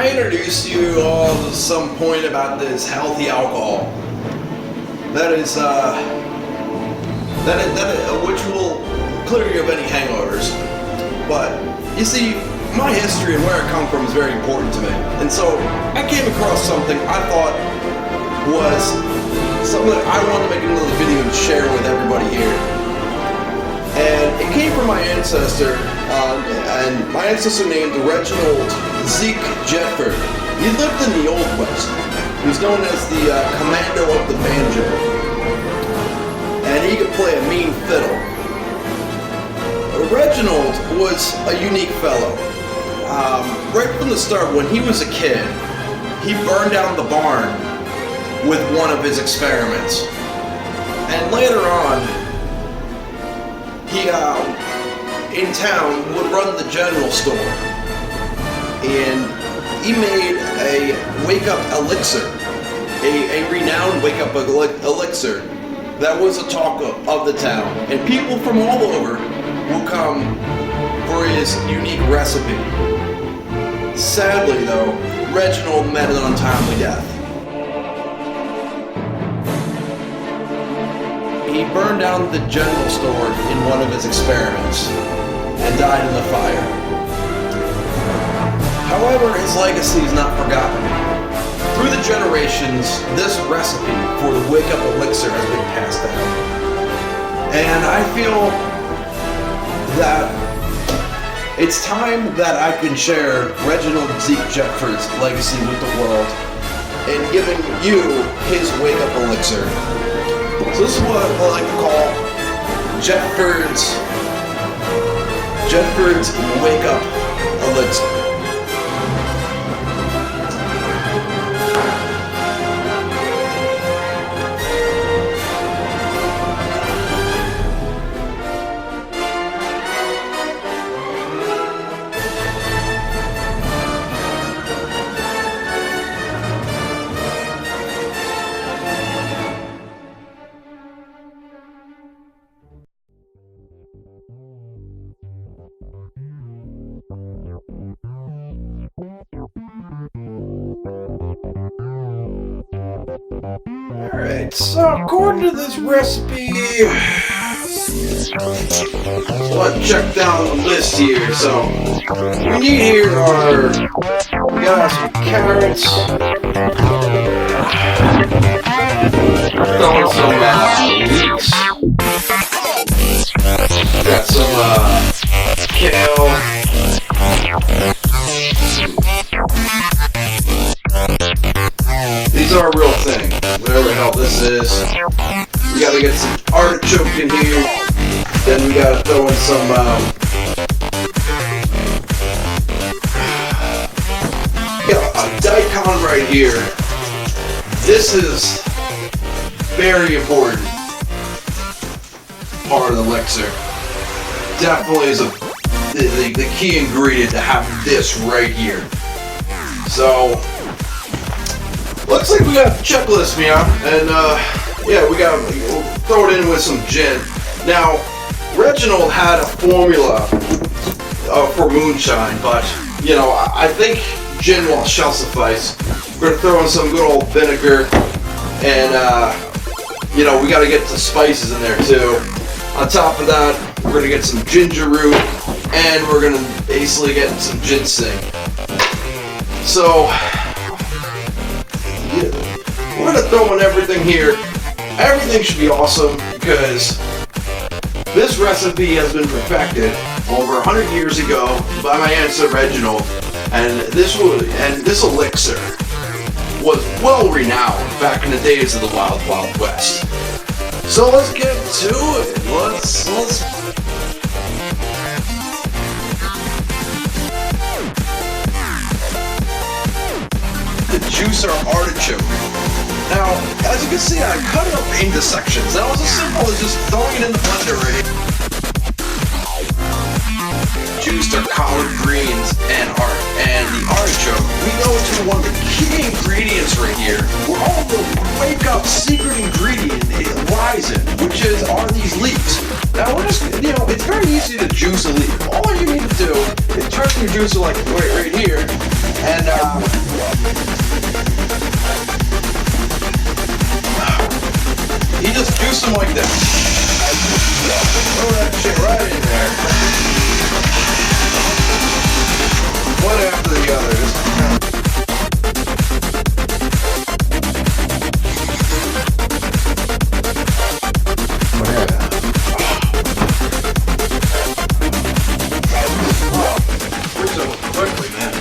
I introduced you all to some point about this healthy alcohol which will clear you of any hangovers. But you see, my history and where I come from is very important to me. And so I came across something I thought was something that I wanted to make another video and share with everybody here. And it came from my ancestor, and my ancestor named Reginald Jedford. He lived in the Old West. He was known as the commando of the banjo. And he could play a mean fiddle. Reginald was a unique fellow. Right from the start, when he was a kid, he burned down the barn with one of his experiments. And later on, he, in town, would run the general store. And he made a Wakeup Elixir, a renowned Wakeup Elixir that was a talk of the town. And people from all over will come for his unique recipe. Sadly, though, Reginald met an untimely death. He burned down the general store in one of his experiments and died in the fire. However, his legacy is not forgotten. Through the generations, this recipe for the Wakeup Elixir has been passed down. And I feel that it's time that I can share Reginald Jedford's legacy with the world and giving you his Wakeup Elixir. So this is what I like to call Jedford's Wakeup Elixir. Alright, so according to this recipe, so I checked down the list here. So we need here are, we got some carrots, throwing some LEEKS, got some kale, these are a real thing, whatever the hell this is. We gotta get some artichoke in here, then we gotta throw in some got a DAIKON right here. This is very important part of the elixir. Definitely is the key ingredient to have this right here. So looks like we got a checklist, Mia, and yeah, we'll throw it in with some gin. Now, Reginald had a formula for moonshine, but you know, I think gin shall suffice. We're gonna throw in some good old vinegar, and you know, we gotta get the spices in there too. On top of that, we're gonna get some ginger root, and we're gonna basically get some ginseng. So we're gonna throw in everything here. Everything should be awesome because this recipe has been perfected over 100 years ago by my ancestor Reginald, and this elixir was well renowned back in the days of the Wild Wild West. So let's get to it. Let's juice our artichoke. Now, as you can see, I cut it up into sections. That was as simple as just throwing it in the blender right here. Juiced our collard greens and the artichoke. We go to one of the key ingredients right here, where all the Wakeup secret ingredient lies in, which are these LEEKS. Now we're just, you know, it's very easy to juice a leaf. All you need to do is turn your juicer like right here, And he just juiced them like that. Throw that shit right in there. One after the other. Quickly, man.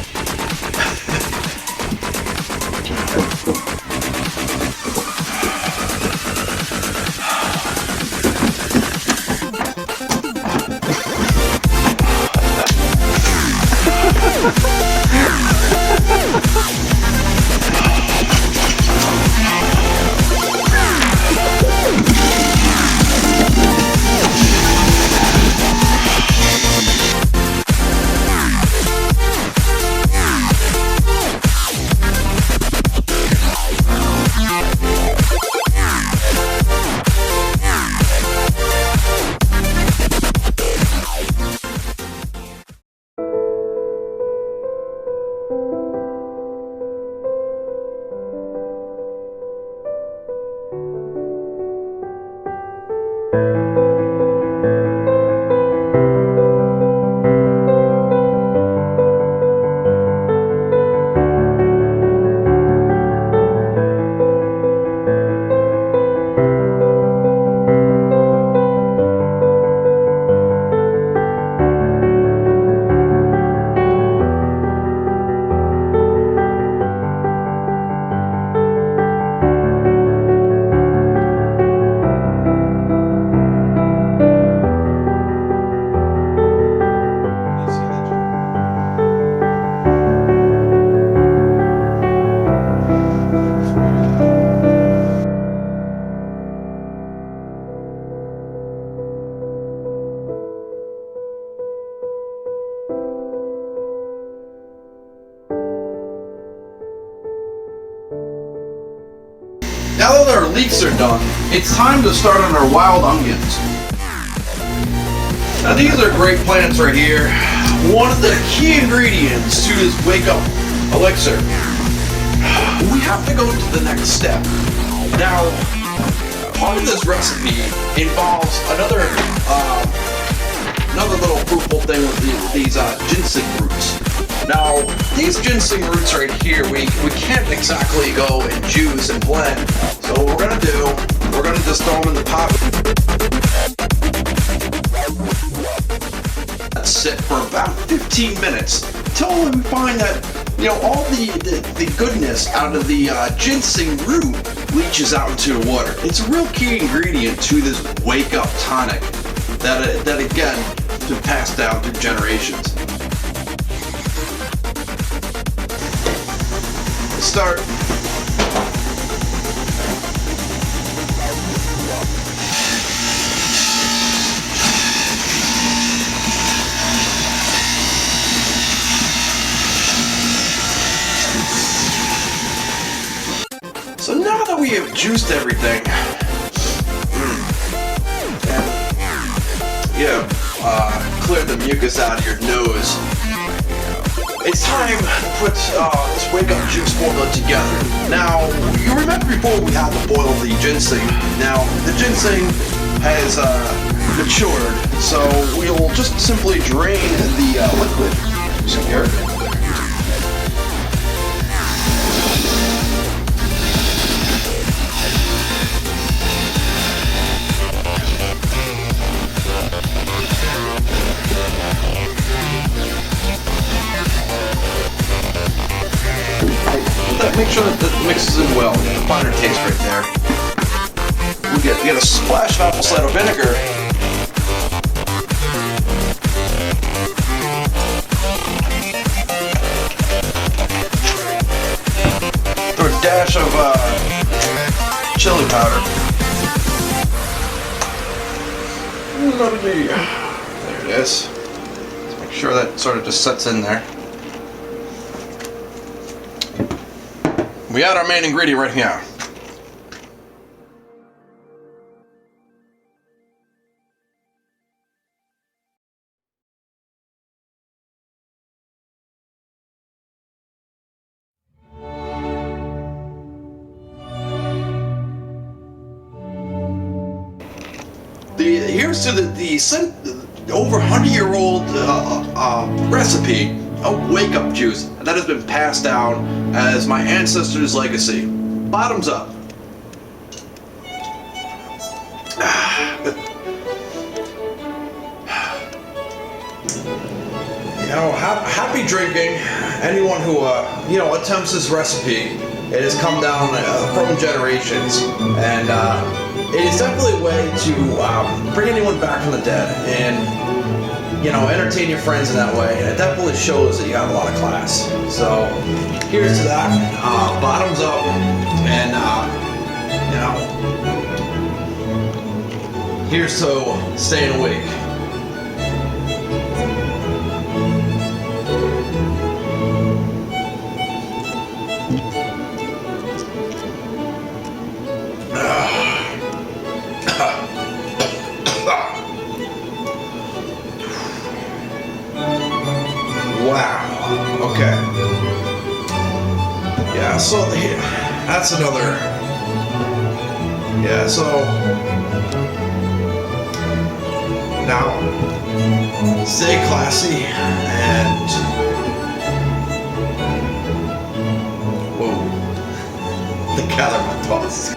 Now that our leeks are done, it's time to start on our wild onions. Now these are great plants right here. One of the key ingredients to this Wakeup Elixir. We have to go to the next step. Now, part of this recipe involves another little fruitful thing with these ginseng roots. Now, these ginseng roots right here, we can't exactly go and juice and blend. So what we're gonna do, we're gonna just throw them in the pot. Let's sit for about 15 minutes until we find that, you know, all the goodness out of the ginseng root leaches out into the water. It's a real key ingredient to this Wakeup tonic that again, has been passed down through generations. Start. So now that we have juiced everything, cleared the mucus out of your nose, it's time to put this Wakeup juice formula together. Now, you remember before we had to boil the ginseng. Now, the ginseng has matured, so we'll just simply drain the liquid. So here. Make sure that it mixes in well. The finer taste right there. We get a splash of apple cider vinegar. Throw a dash of chili powder. There it is. Let's make sure that sort of just sets in there. We add our main ingredient right here. Here's to the over 100-year-old recipe of Wakeup juice that has been passed down as my ancestors' legacy. Bottoms up. You know, happy drinking. Anyone who attempts this recipe, it has come down from generations, and it is definitely a way to bring anyone back from the dead and entertain your friends in that way. And it definitely shows that you have a lot of class. So here's to that. Bottoms up, and here's to staying awake. Wow. Okay. Yeah, so that's another. Yeah, so now stay classy and whoa. Gather my thoughts.